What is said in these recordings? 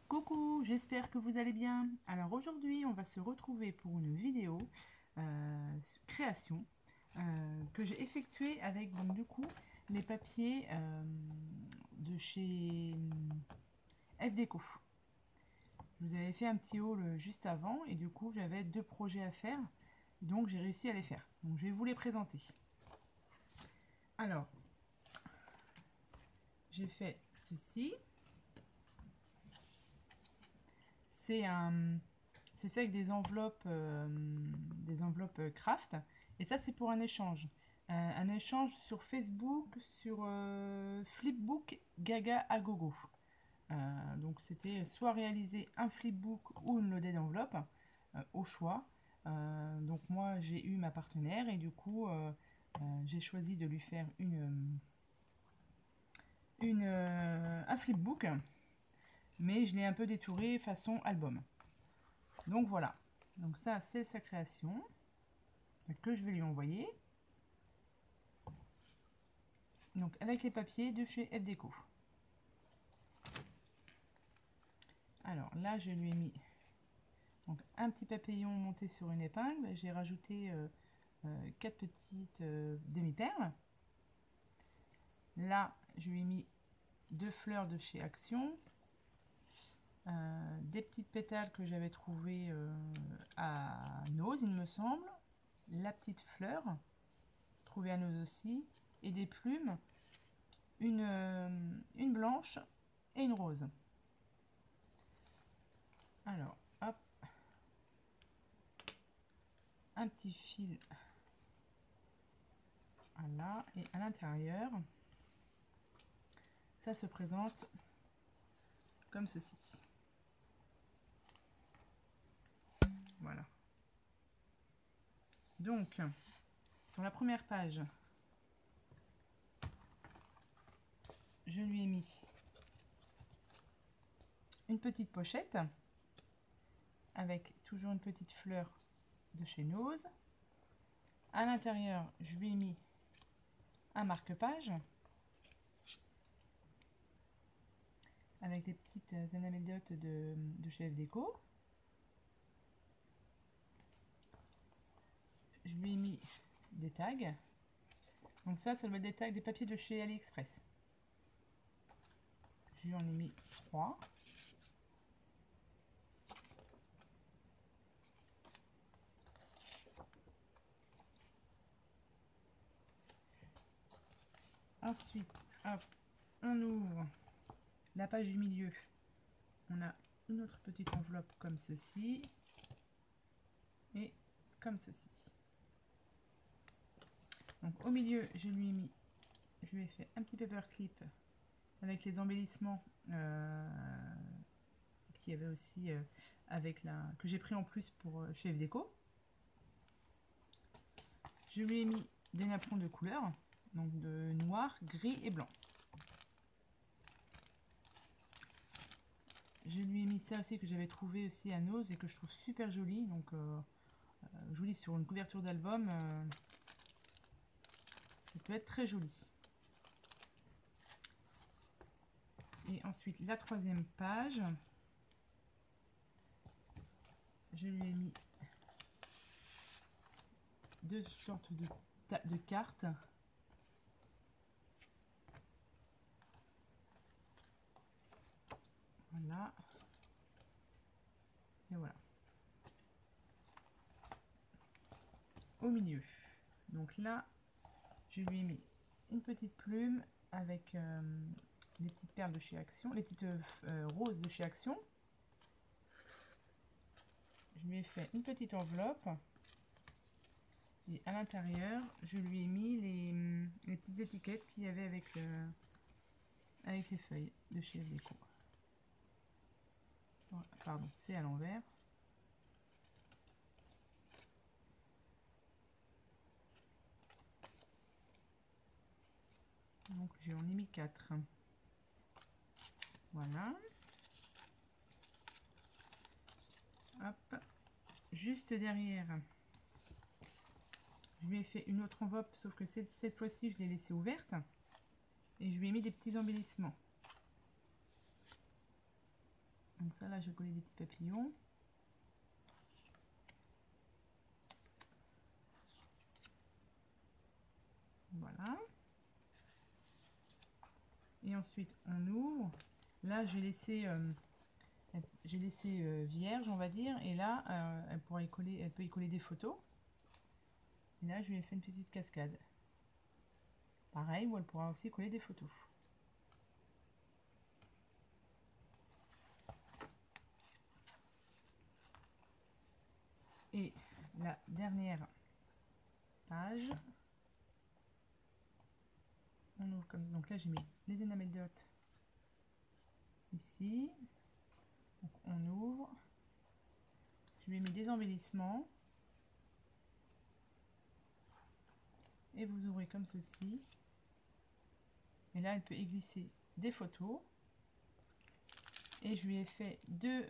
Coucou, j'espère que vous allez bien. Alors aujourd'hui, on va se retrouver pour une vidéo création que j'ai effectuée avec donc du coup les papiers de chez FDeco. Je vous avais fait un petit haul juste avant et du coup j'avais deux projets à faire, donc j'ai réussi à les faire. Donc je vais vous les présenter. Alors, j'ai fait ceci. C'est fait avec des enveloppes craft. Et ça, c'est pour un échange. Un échange sur Facebook, sur Flipbook, Gaga à gogo. Donc c'était soit réaliser un flipbook ou une loaded enveloppe au choix. Donc moi j'ai eu ma partenaire et du coup j'ai choisi de lui faire un flipbook, mais je l'ai un peu détouré façon album. Donc voilà, donc ça c'est sa création que je vais lui envoyer. Donc avec les papiers de chez FDeco. Alors là je lui ai mis donc un petit papillon monté sur une épingle. J'ai rajouté 4 petites demi-perles. Là je lui ai mis deux fleurs de chez Action. Des petites pétales que j'avais trouvées à Nose il me semble. La petite fleur trouvée à Nose aussi. Et des plumes. Une blanche et une rose. Alors, hop, un petit fil, voilà, et à l'intérieur, ça se présente comme ceci. Voilà. Donc, sur la première page, je lui ai mis une petite pochette avec toujours une petite fleur de chez Nose. À l'intérieur, je lui ai mis un marque-page avec des petites anecdotes de chez FDeco. Je lui ai mis des tags. Donc ça doit être des tags, des papiers de chez AliExpress. Je lui en ai mis 3. Ensuite, hop, on ouvre la page du milieu. On a une autre petite enveloppe comme ceci et comme ceci. Donc au milieu, je lui ai fait un petit paperclip avec les embellissements qu'il y avait aussi que j'ai pris en plus pour chez FDeco. Je lui ai mis des napperons de couleur, donc de noir, gris et blanc. Je lui ai mis ça aussi que j'avais trouvé aussi à Nose et que je trouve super joli, donc joli sur une couverture d'album, ça peut être très joli. Et ensuite la troisième page, je lui ai mis deux sortes de cartes. Voilà. Et voilà. Au milieu. Donc là, je lui ai mis une petite plume avec les petites perles de chez Action, les petites roses de chez Action. Je lui ai fait une petite enveloppe. Et à l'intérieur, je lui ai mis les petites étiquettes qu'il y avait avec les feuilles de chez FDeco. Pardon, c'est à l'envers. Donc j'en ai mis 4. Voilà. Hop. Juste derrière, je lui ai fait une autre enveloppe, sauf que cette fois-ci, je l'ai laissée ouverte. Et je lui ai mis des petits embellissements. Donc ça, là, j'ai collé des petits papillons. Voilà. Et ensuite, on ouvre. Là, j'ai laissé vierge, on va dire. Et là, elle peut y coller des photos. Et là, je lui ai fait une petite cascade. Pareil, où elle pourra aussi coller des photos. Et la dernière page, on ouvre comme donc là j'ai mis les enamel dots ici. Donc on ouvre. Je lui ai mis des embellissements. Et vous ouvrez comme ceci. Et là, elle peut y glisser des photos. Et je lui ai fait deux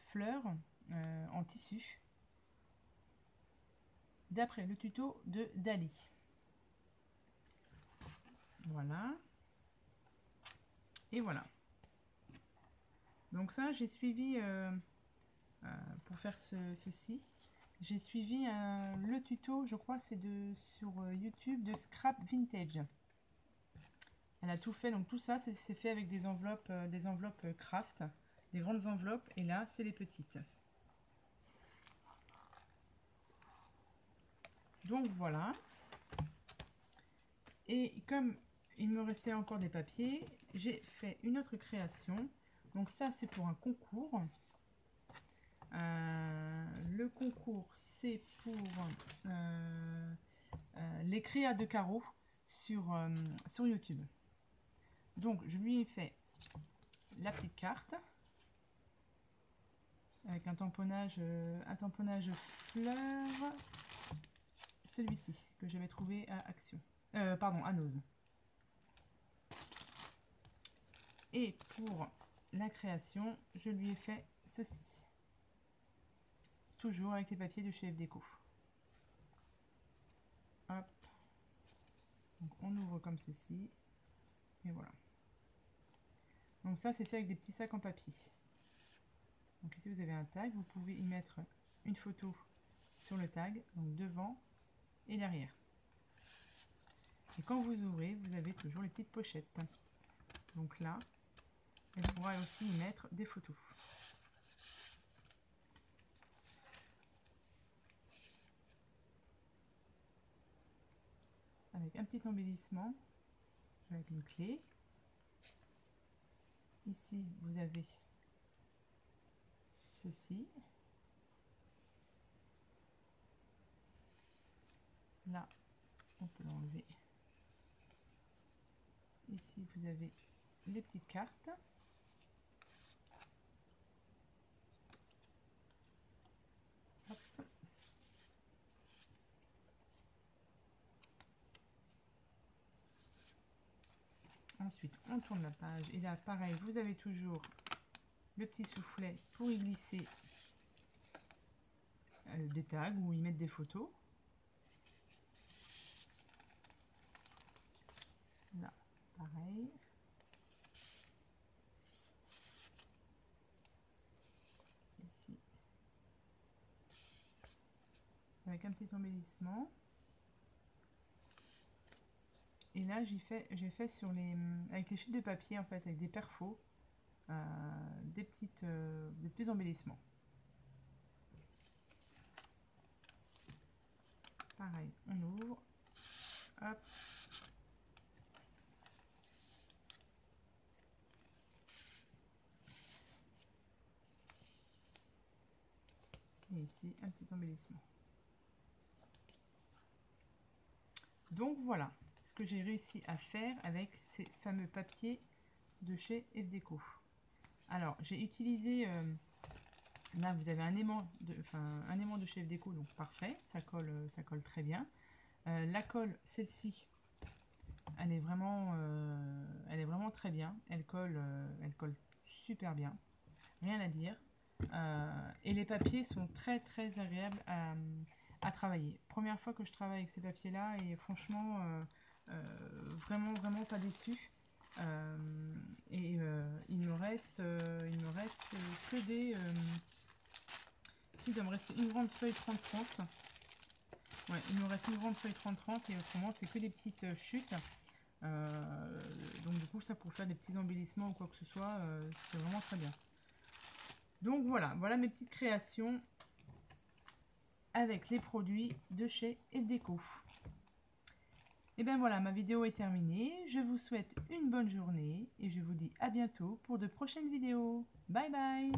fleurs en tissu. D'après le tuto de Dali. Voilà. Et voilà. Donc ça, j'ai suivi, pour faire ceci, j'ai suivi le tuto, je crois c'est sur YouTube, de Scrap Vintage. Elle a tout fait, donc tout ça c'est fait avec des enveloppes craft, des grandes enveloppes, et là c'est les petites. Donc voilà. Et comme il me restait encore des papiers, j'ai fait une autre création. Donc ça c'est pour un concours. Le concours c'est pour les créas de carreaux sur YouTube. Donc je lui ai fait la petite carte avec un tamponnage fleur, celui-ci que j'avais trouvé à Action, pardon, à Nose. Et pour la création, je lui ai fait ceci, toujours avec les papiers de chez FDeco. Hop, donc on ouvre comme ceci, et voilà. Donc ça c'est fait avec des petits sacs en papier. Donc ici vous avez un tag, vous pouvez y mettre une photo sur le tag, donc devant et derrière. Et quand vous ouvrez, vous avez toujours les petites pochettes. Donc là, elle pourra aussi y mettre des photos. Avec un petit embellissement, avec une clé. Ici, vous avez ceci. Là, on peut l'enlever. Ici, vous avez les petites cartes. Hop. Ensuite, on tourne la page. Et là, pareil, vous avez toujours le petit soufflet pour y glisser des tags ou y mettre des photos. Là, pareil. Ici. Avec un petit embellissement. Et là, j'ai fait sur avec les sheets de papier, en fait, avec des perfos, des petits embellissements. Pareil, on ouvre. Hop. Et ici, un petit embellissement. Donc voilà ce que j'ai réussi à faire avec ces fameux papiers de chez FDeco. Alors, j'ai utilisé... là, vous avez un aimant de chez FDeco, donc parfait, ça colle très bien. La colle, celle-ci, elle est vraiment très bien. Elle colle super bien, rien à dire. Et les papiers sont très très agréables à travailler. Première fois que je travaille avec ces papiers là, et franchement vraiment pas déçu. Il me reste que des... il doit me rester une grande feuille 30-30. Ouais, il me reste une grande feuille 30-30 et autrement c'est que des petites chutes. Donc du coup ça pour faire des petits embellissements ou quoi que ce soit, c'est vraiment très bien. Donc voilà mes petites créations avec les produits de chez FDeco. Et bien voilà, ma vidéo est terminée. Je vous souhaite une bonne journée et je vous dis à bientôt pour de prochaines vidéos. Bye bye!